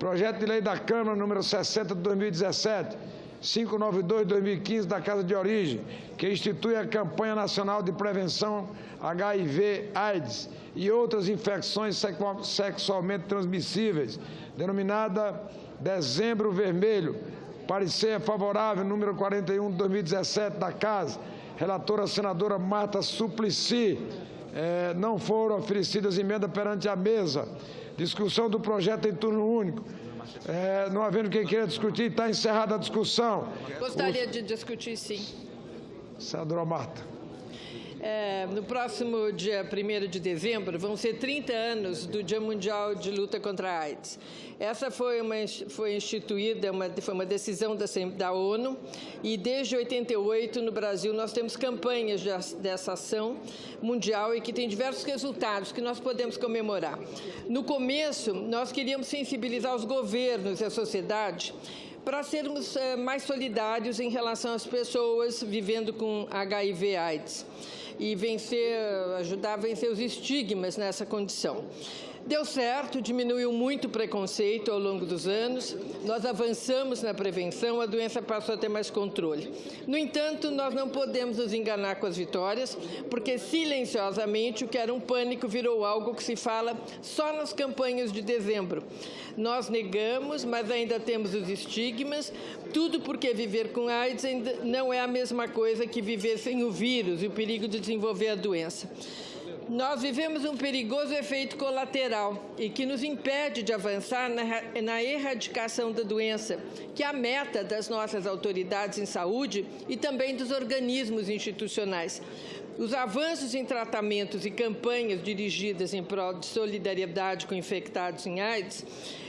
Projeto de Lei da Câmara, número 60 de 2017, 592 de 2015, da Casa de Origem, que institui a Campanha Nacional de Prevenção HIV/AIDS e outras infecções sexualmente transmissíveis, denominada Dezembro Vermelho. Parecer favorável, número 41 de 2017, da Casa. Relatora a senadora Marta Suplicy. Não foram oferecidas emendas perante a mesa. Discussão do projeto em turno único. Não havendo quem queira discutir, está encerrada a discussão. Gostaria de discutir, sim. Senadora Marta. No próximo dia 1º de dezembro, vão ser 30 anos do Dia Mundial de Luta contra a AIDS. Essa foi instituída, foi uma decisão da ONU, e desde 88 no Brasil nós temos campanhas dessa ação mundial e que tem diversos resultados que nós podemos comemorar. No começo, nós queríamos sensibilizar os governos e a sociedade para sermos mais solidários em relação às pessoas vivendo com HIV/AIDS e ajudar a vencer os estigmas nessa condição. Deu certo, diminuiu muito o preconceito ao longo dos anos, nós avançamos na prevenção, a doença passou a ter mais controle. No entanto, nós não podemos nos enganar com as vitórias, porque silenciosamente o que era um pânico virou algo que se fala só nas campanhas de dezembro. Nós negamos, mas ainda temos os estigmas, tudo porque viver com AIDS ainda não é a mesma coisa que viver sem o vírus e o perigo de desenvolver a doença. Nós vivemos um perigoso efeito colateral e que nos impede de avançar na erradicação da doença, que é a meta das nossas autoridades em saúde e também dos organismos institucionais. Os avanços em tratamentos e campanhas dirigidas em prol de solidariedade com infectados em AIDS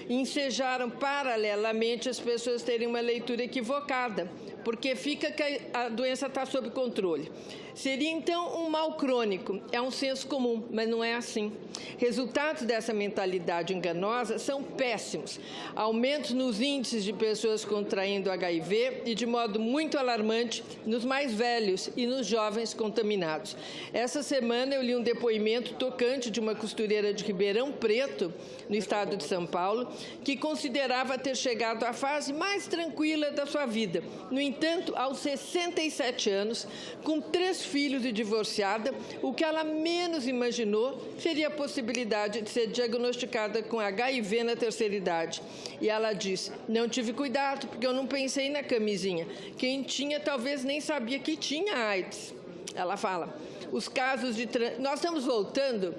ensejaram paralelamente as pessoas terem uma leitura equivocada, porque fica que a doença está sob controle. Seria, então, um mal crônico. É um senso comum, mas não é assim. Resultados dessa mentalidade enganosa são péssimos. Aumentos nos índices de pessoas contraindo HIV e, de modo muito alarmante, nos mais velhos e nos jovens contaminados. Essa semana eu li um depoimento tocante de uma costureira de Ribeirão Preto, no estado de São Paulo, que considerava ter chegado à fase mais tranquila da sua vida. No entanto, aos 67 anos, com 3 filhos e divorciada, o que ela menos imaginou seria a possibilidade de ser diagnosticada com HIV na terceira idade. E ela diz: não tive cuidado, porque eu não pensei na camisinha. Quem tinha talvez nem sabia que tinha AIDS. Ela fala, os casos de... Nós estamos voltando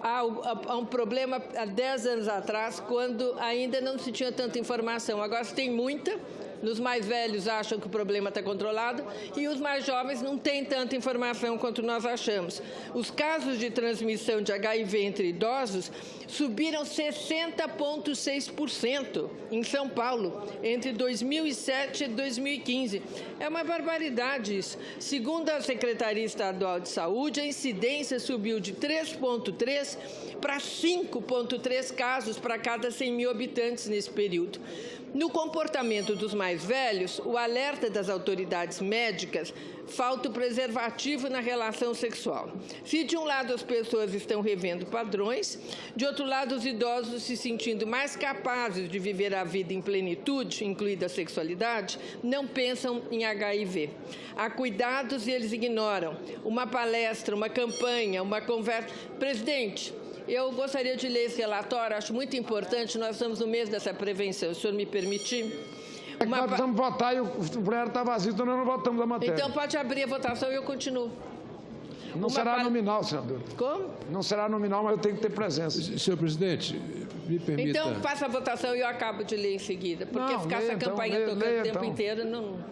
a um problema há 10 anos atrás, quando ainda não se tinha tanta informação. Agora se tem muita. Os mais velhos acham que o problema está controlado e os mais jovens não têm tanta informação quanto nós achamos. Os casos de transmissão de HIV entre idosos subiram 60,6% em São Paulo entre 2007 e 2015. É uma barbaridade isso. Segundo a Secretaria Estadual de Saúde, a incidência subiu de 3,3 para 5,3 casos para cada 100 mil habitantes nesse período. No comportamento dos mais velhos, o alerta das autoridades médicas falta o preservativo na relação sexual. Se de um lado as pessoas estão revendo padrões, de outro lado os idosos se sentindo mais capazes de viver a vida em plenitude, incluída a sexualidade, não pensam em HIV. Há cuidados e eles ignoram. Uma palestra, uma campanha, uma conversa... Presidente, eu gostaria de ler esse relatório, acho muito importante, nós estamos no mês dessa prevenção, se o senhor me permitir. Nós precisamos votar e o plenário está vazio, então nós não votamos a matéria. Então pode abrir a votação e eu continuo. Não será nominal, senador. Como? Não será nominal, mas eu tenho que ter presença. Senhor presidente, me permita... Então faça a votação e eu acabo de ler em seguida, porque ficar essa campanha tocando o tempo inteiro não...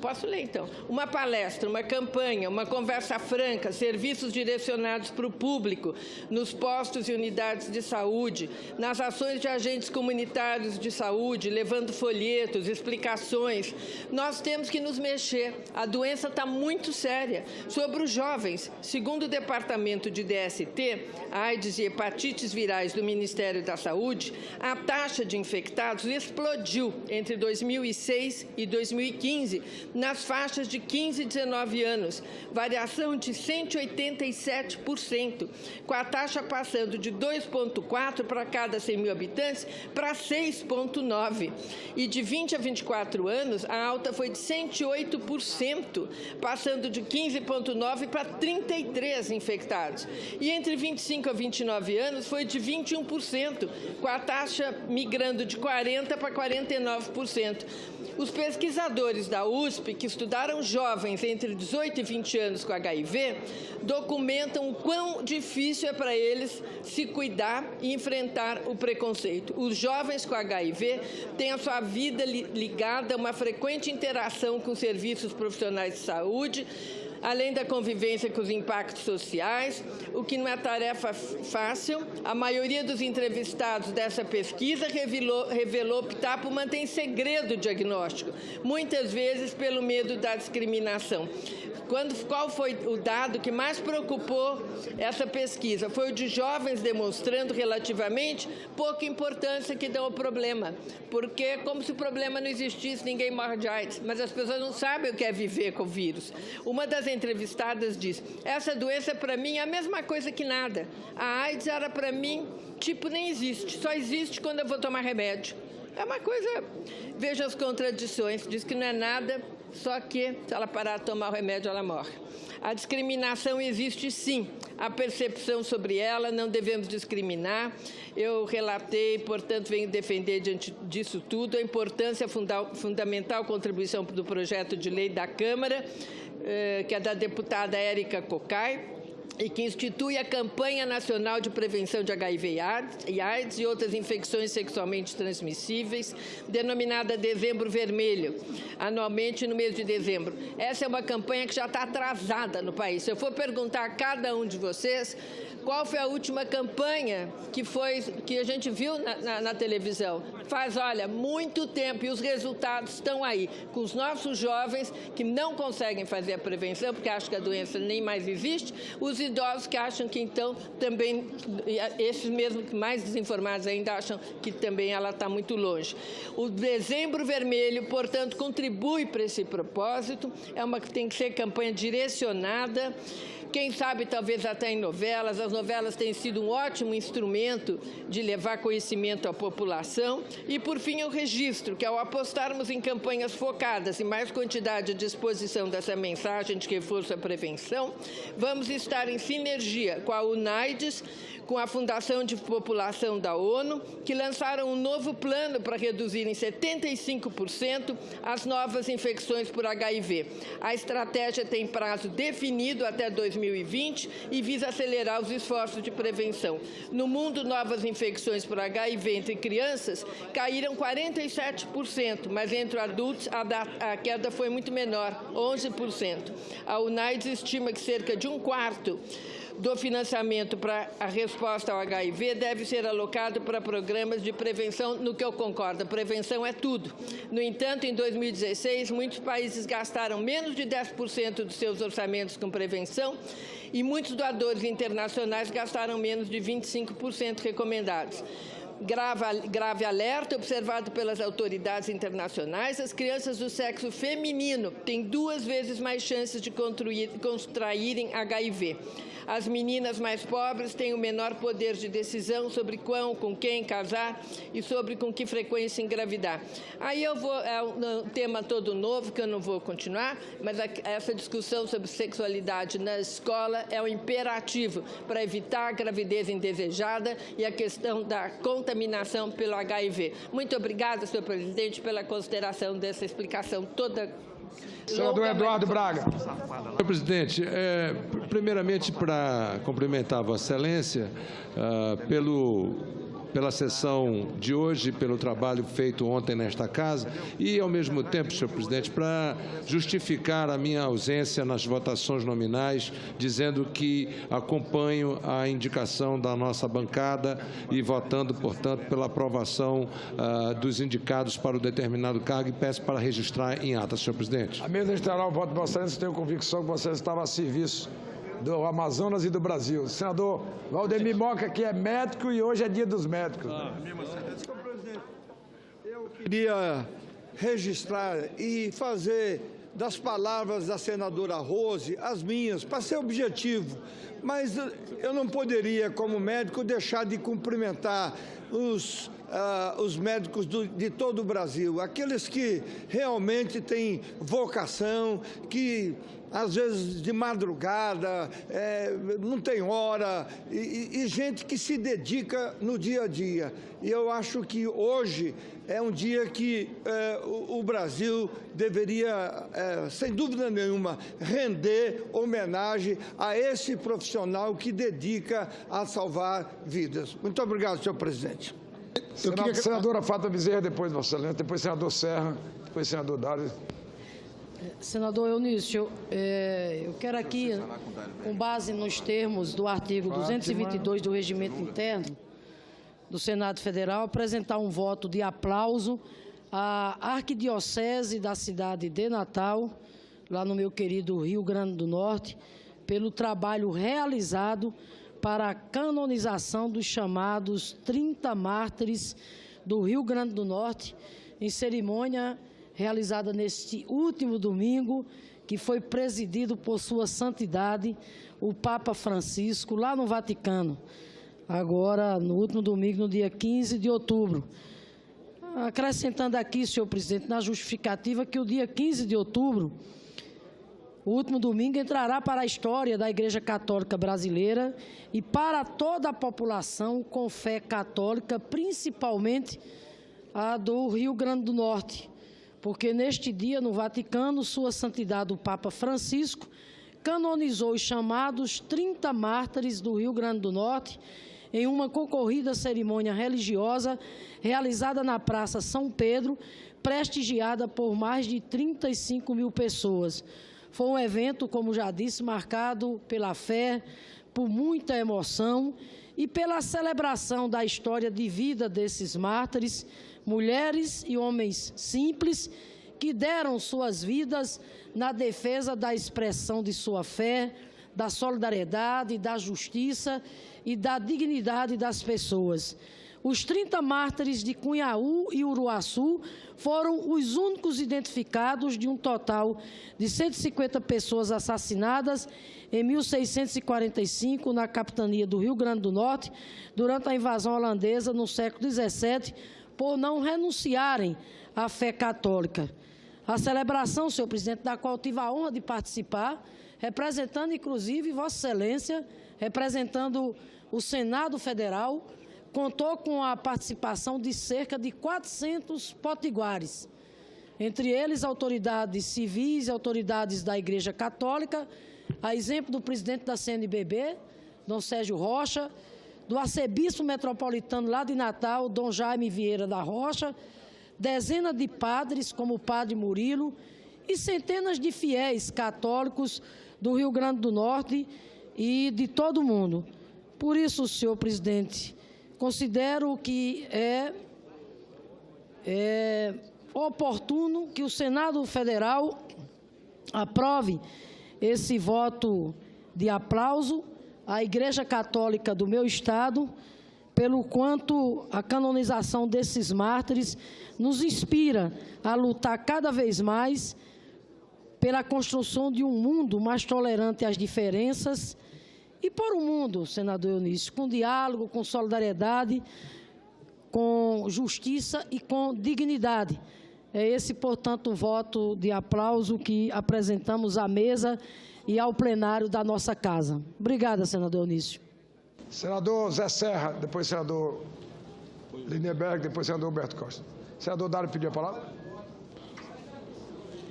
Posso ler, então. Uma palestra, uma campanha, uma conversa franca, serviços direcionados para o público, nos postos e unidades de saúde, nas ações de agentes comunitários de saúde, levando folhetos, explicações. Nós temos que nos mexer. A doença está muito séria. Sobre os jovens, segundo o Departamento de DST, AIDS e hepatites virais do Ministério da Saúde, a taxa de infectados explodiu entre 2006 e 2015, nas faixas de 15 e 19 anos, variação de 187%, com a taxa passando de 2,4 para cada 100 mil habitantes para 6,9. E de 20 a 24 anos, a alta foi de 108%, passando de 15,9 para 33 infectados. E entre 25 a 29 anos, foi de 21%, com a taxa migrando de 40% para 49%. Os pesquisadores da USP, que estudaram jovens entre 18 e 20 anos com HIV, documentam o quão difícil é para eles se cuidar e enfrentar o preconceito. Os jovens com HIV têm a sua vida ligada a uma frequente interação com serviços profissionais de saúde, além da convivência com os impactos sociais, o que não é tarefa fácil. A maioria dos entrevistados dessa pesquisa revelou optar por manter em segredo o diagnóstico, muitas vezes pelo medo da discriminação. Qual foi o dado que mais preocupou essa pesquisa? Foi o de jovens demonstrando relativamente pouca importância que dão ao problema, porque como se o problema não existisse, ninguém morre de AIDS, mas as pessoas não sabem o que é viver com o vírus. Uma das entrevistadas diz: essa doença para mim é a mesma coisa que nada. A AIDS era para mim, tipo, nem existe, só existe quando eu vou tomar remédio. É uma coisa, veja as contradições, diz que não é nada, só que se ela parar de tomar o remédio, ela morre. A discriminação existe sim, a percepção sobre ela, não devemos discriminar. Eu relatei, portanto, venho defender diante disso tudo a importância fundamental contribuição do projeto de lei da Câmara, que é da deputada Érica Cocai, e que institui a Campanha Nacional de Prevenção de HIV e AIDS e outras infecções sexualmente transmissíveis, denominada Dezembro Vermelho, anualmente no mês de dezembro. Essa é uma campanha que já está atrasada no país. Se eu for perguntar a cada um de vocês qual foi a última campanha que a gente viu na televisão, faz, olha, muito tempo, e os resultados estão aí, com os nossos jovens que não conseguem fazer a prevenção, porque acham que a doença nem mais existe, os idosos que acham que, então, também, esses mesmo que mais desinformados ainda acham que também ela está muito longe. O Dezembro Vermelho, portanto, contribui para esse propósito, tem que ser campanha direcionada, quem sabe talvez até em novelas. As novelas têm sido um ótimo instrumento de levar conhecimento à população. E, por fim, o registro, que ao apostarmos em campanhas focadas em mais quantidade de exposição dessa mensagem de reforço à prevenção, vamos estar em sinergia com a UNAIDS, com a Fundação de População da ONU, que lançaram um novo plano para reduzir em 75% as novas infecções por HIV. A estratégia tem prazo definido até 2020 e visa acelerar os esforços de prevenção. No mundo, novas infecções por HIV entre crianças caíram 47%, mas entre adultos a queda foi muito menor, 11%. A UNAIDS estima que cerca de um quarto do financiamento para a resposta ao HIV deve ser alocado para programas de prevenção, no que eu concordo. Prevenção é tudo. No entanto, em 2016, muitos países gastaram menos de 10% dos seus orçamentos com prevenção e muitos doadores internacionais gastaram menos de 25% recomendados. Grave alerta observado pelas autoridades internacionais: as crianças do sexo feminino têm 2 vezes mais chances de contraírem HIV. As meninas mais pobres têm o menor poder de decisão sobre com quem casar e sobre com que frequência engravidar. Aí é um tema todo novo que eu não vou continuar, mas essa discussão sobre sexualidade na escola é um imperativo para evitar a gravidez indesejada e a questão da contaminação pelo HIV. Muito obrigada, senhor presidente, pela consideração dessa explicação toda. Senador Eduardo Braga. Senhor presidente, primeiramente para cumprimentar a Vossa Excelência pela sessão de hoje, pelo trabalho feito ontem nesta casa e, ao mesmo tempo, senhor presidente, para justificar a minha ausência nas votações nominais, dizendo que acompanho a indicação da nossa bancada e votando, portanto, pela aprovação dos indicados para o determinado cargo, e peço para registrar em ata, senhor presidente. A mesa registrará o voto de Vossa Excelência. Tenho convicção que Vossa Excelência estava a serviço do Amazonas e do Brasil. Senador Valdemir Moca, que é médico e hoje é dia dos médicos. Eu queria registrar e fazer das palavras da senadora Rose, as minhas, para ser objetivo, mas eu não poderia, como médico, deixar de cumprimentar os médicos de todo o Brasil, aqueles que realmente têm vocação, que às vezes de madrugada, não tem hora, e gente que se dedica no dia a dia. E eu acho que hoje é um dia que o Brasil deveria, sem dúvida nenhuma, render homenagem a esse profissional que dedica a salvar vidas. Muito obrigado, senhor presidente. Senadora Fátima Bezerra, depois Vossa Excelência, depois senador Serra, depois senador Dário. Senador Eunício, eu quero aqui, com base nos termos do artigo 222 do Regimento Interno do Senado Federal, apresentar um voto de aplauso à Arquidiocese da cidade de Natal, lá no meu querido Rio Grande do Norte, pelo trabalho realizado para a canonização dos chamados 30 mártires do Rio Grande do Norte, em cerimônia realizada neste último domingo, que foi presidido por Sua Santidade, o Papa Francisco, lá no Vaticano, agora no último domingo, no dia 15 de outubro. Acrescentando aqui, senhor presidente, na justificativa que o dia 15 de outubro, o último domingo, entrará para a história da Igreja Católica Brasileira e para toda a população com fé católica, principalmente a do Rio Grande do Norte, porque neste dia, no Vaticano, Sua Santidade o Papa Francisco canonizou os chamados 30 mártires do Rio Grande do Norte em uma concorrida cerimônia religiosa realizada na Praça São Pedro, prestigiada por mais de 35 mil pessoas. Foi um evento, como já disse, marcado pela fé, por muita emoção e pela celebração da história de vida desses mártires, mulheres e homens simples, que deram suas vidas na defesa da expressão de sua fé, da solidariedade, da justiça e da dignidade das pessoas. Os 30 mártires de Cunhaú e Uruaçu foram os únicos identificados de um total de 150 pessoas assassinadas em 1645 na capitania do Rio Grande do Norte, durante a invasão holandesa no século XVII, por não renunciarem à fé católica. A celebração, senhor presidente, da qual tive a honra de participar, representando inclusive Vossa Excelência, representando o Senado Federal, contou com a participação de cerca de 400 potiguares, entre eles autoridades civis e autoridades da Igreja Católica, a exemplo do presidente da CNBB, Dom Sérgio Rocha, do arcebispo metropolitano lá de Natal, Dom Jaime Vieira da Rocha, dezenas de padres, como o padre Murilo, e centenas de fiéis católicos do Rio Grande do Norte e de todo o mundo. Por isso, senhor presidente, considero que é oportuno que o Senado Federal aprove esse voto de aplauso à Igreja Católica do meu Estado, pelo quanto a canonização desses mártires nos inspira a lutar cada vez mais pela construção de um mundo mais tolerante às diferenças e por um mundo, senador Eunício, com diálogo, com solidariedade, com justiça e com dignidade. É esse, portanto, o voto de aplauso que apresentamos à mesa e ao plenário da nossa casa. Obrigada, senador Eunício. Senador Zé Serra, depois senador Lindenberg, depois senador Humberto Costa. Senador Dário pediu a palavra.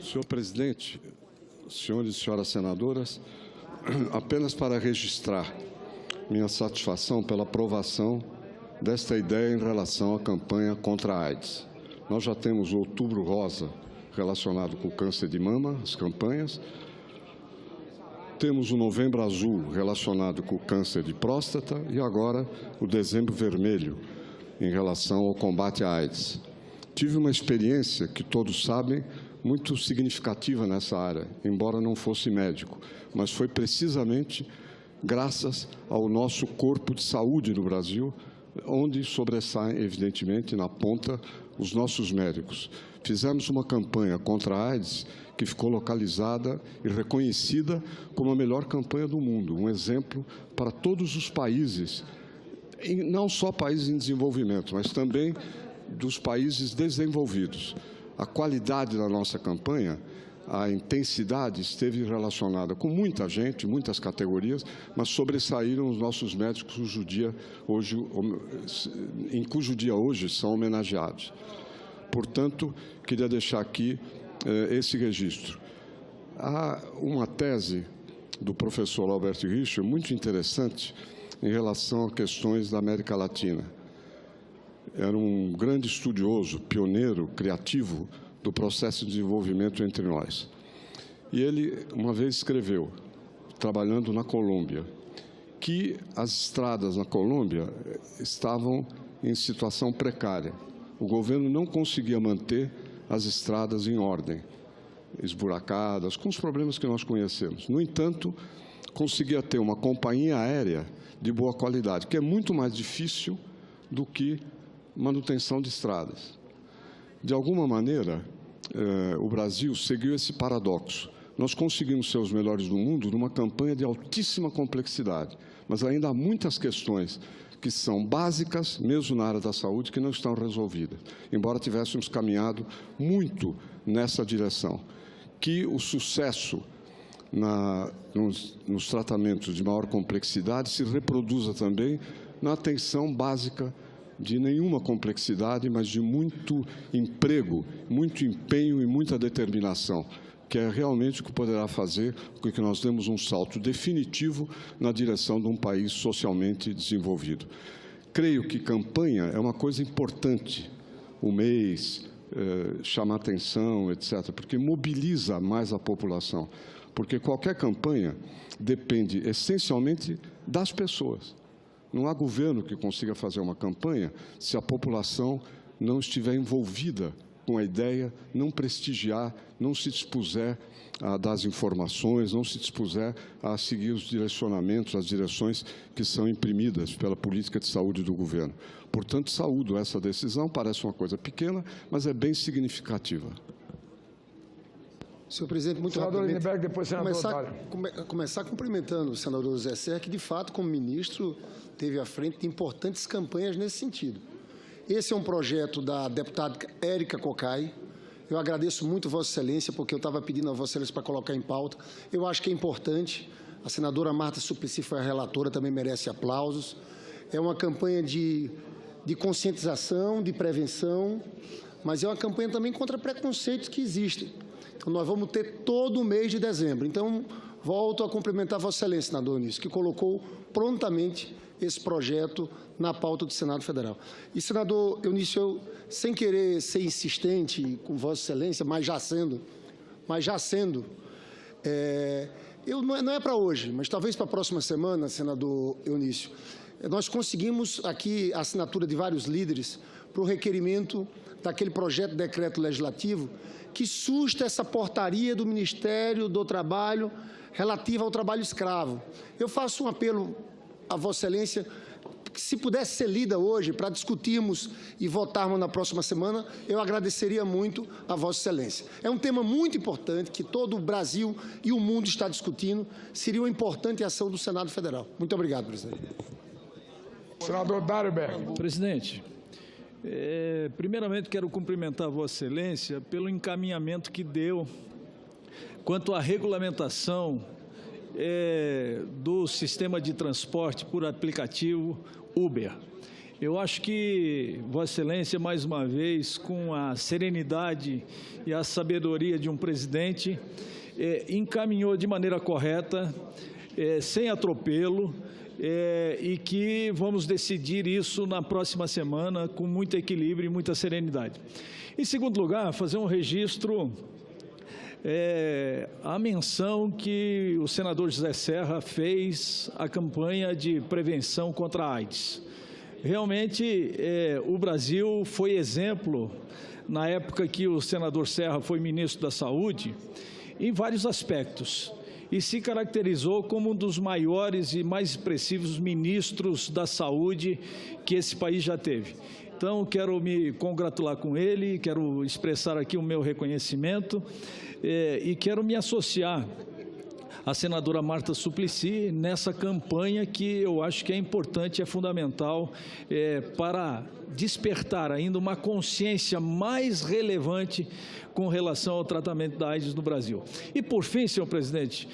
Senhor presidente, senhores e senhoras senadoras, apenas para registrar minha satisfação pela aprovação desta ideia em relação à campanha contra a AIDS. Nós já temos o Outubro Rosa relacionado com o câncer de mama, as campanhas. Temos o Novembro Azul relacionado com o câncer de próstata e agora o Dezembro Vermelho em relação ao combate à AIDS. Tive uma experiência, que todos sabem, muito significativa nessa área, embora não fosse médico, mas foi precisamente graças ao nosso corpo de saúde no Brasil, onde sobressaem, evidentemente, na ponta, os nossos médicos. Fizemos uma campanha contra a AIDS que ficou localizada e reconhecida como a melhor campanha do mundo, um exemplo para todos os países, não só países em desenvolvimento, mas também dos países desenvolvidos. A qualidade da nossa campanha, a intensidade esteve relacionada com muita gente, muitas categorias, mas sobressaíram os nossos médicos em cujo dia hoje são homenageados. Portanto, queria deixar aqui esse registro. Há uma tese do professor Albert Richter muito interessante em relação a questões da América Latina. Era um grande estudioso, pioneiro, criativo do processo de desenvolvimento entre nós. E ele, uma vez, escreveu, trabalhando na Colômbia, que as estradas na Colômbia estavam em situação precária. O governo não conseguia manter as estradas em ordem, esburacadas, com os problemas que nós conhecemos. No entanto, conseguia ter uma companhia aérea de boa qualidade, que é muito mais difícil do que manutenção de estradas. De alguma maneira, o Brasil seguiu esse paradoxo. Nós conseguimos ser os melhores do mundo numa campanha de altíssima complexidade, mas ainda há muitas questões que são básicas, mesmo na área da saúde, que não estão resolvidas, embora tivéssemos caminhado muito nessa direção. Que o sucesso nos tratamentos de maior complexidade se reproduza também na atenção básica de nenhuma complexidade, mas de muito emprego, muito empenho e muita determinação, que é realmente o que poderá fazer com que nós demos um salto definitivo na direção de um país socialmente desenvolvido. Creio que campanha é uma coisa importante, o mês, chamar atenção, etc., porque mobiliza mais a população, porque qualquer campanha depende essencialmente das pessoas. Não há governo que consiga fazer uma campanha se a população não estiver envolvida com a ideia, não prestigiar, não se dispuser a dar as informações, não se dispuser a seguir os direcionamentos, as direções que são imprimidas pela política de saúde do governo. Portanto, saúdo essa decisão, parece uma coisa pequena, mas é bem significativa. Senhor presidente, muito rapidamente, rapidamente, depois começar cumprimentando o senador José Serra, que, de fato, como ministro, teve à frente de importantes campanhas nesse sentido. Esse é um projeto da deputada Érica Cocai. Eu agradeço muito a Vossa Excelência, porque eu estava pedindo a Vossa Excelência para colocar em pauta. Eu acho que é importante. A senadora Marta Suplicy foi a relatora, também merece aplausos. É uma campanha de conscientização, de prevenção, mas é uma campanha também contra preconceitos que existem. Então, nós vamos ter todo o mês de dezembro. Então, volto a cumprimentar a Vossa Excelência, senador Eunício, que colocou prontamente esse projeto na pauta do Senado Federal. E, senador Eunício, eu, sem querer ser insistente com Vossa Excelência, mas já sendo, não é para hoje, mas talvez para a próxima semana, senador Eunício, nós conseguimos aqui a assinatura de vários líderes para o requerimento daquele projeto de decreto legislativo que susta essa portaria do Ministério do Trabalho relativa ao trabalho escravo. Eu faço um apelo a Vossa Excelência, que se pudesse ser lida hoje para discutirmos e votarmos na próxima semana, eu agradeceria muito a Vossa Excelência. É um tema muito importante que todo o Brasil e o mundo está discutindo. Seria uma importante ação do Senado Federal. Muito obrigado, presidente. Senador Dário Berg. Presidente, primeiramente quero cumprimentar a Vossa Excelência pelo encaminhamento que deu quanto à regulamentação do sistema de transporte por aplicativo Uber. Eu acho que Vossa Excelência, mais uma vez, com a serenidade e a sabedoria de um presidente, encaminhou de maneira correta, sem atropelo, e que vamos decidir isso na próxima semana com muito equilíbrio e muita serenidade. Em segundo lugar, fazer um registro a menção que o senador José Serra fez à campanha de prevenção contra a AIDS. Realmente, o Brasil foi exemplo, na época que o senador Serra foi ministro da Saúde, em vários aspectos. e se caracterizou como um dos maiores e mais expressivos ministros da saúde que esse país já teve. Então, quero me congratular com ele, quero expressar aqui o meu reconhecimento e quero me associar à senadora Marta Suplicy nessa campanha que eu acho que é importante, é fundamental para despertar ainda uma consciência mais relevante com relação ao tratamento da AIDS no Brasil. E, por fim, senhor presidente,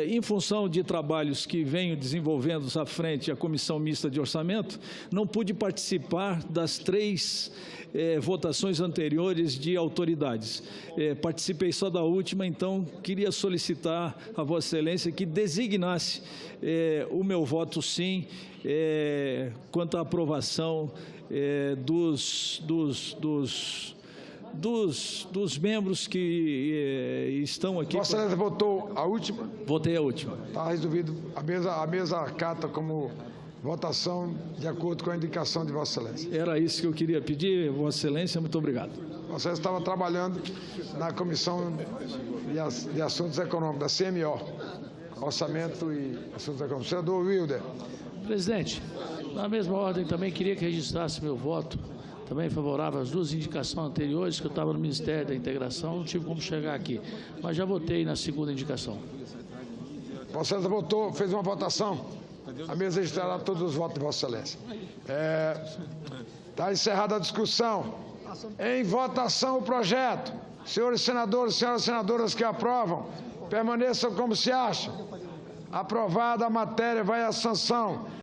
em função de trabalhos que venho desenvolvendo à frente à Comissão Mista de Orçamento, não pude participar das 3 votações anteriores de autoridades. Participei só da última, então queria solicitar a Vossa Excelência que designasse o meu voto sim quanto à aprovação dos membros que estão aqui. Vossa Excelência votou a última? Votei a última. Está resolvido. A mesa acata como votação de acordo com a indicação de Vossa Excelência. Era isso que eu queria pedir, Vossa Excelência. Muito obrigado. Vossa Excelência estava trabalhando na Comissão de Assuntos Econômicos, da CMO, Orçamento e Assuntos Econômicos. Senador Wilder. Presidente, na mesma ordem também queria que registrasse meu voto, também favorável às 2 indicações anteriores, que eu estava no Ministério da Integração, não tive como chegar aqui, mas já votei na segunda indicação. Vossa Excelência votou, fez uma votação. A mesa registrará todos os votos de Vossa Excelência. Está encerrada a discussão. Em votação o projeto. Senhores senadores, senhoras senadoras que aprovam, permaneçam como se acham. Aprovada a matéria, vai à sanção.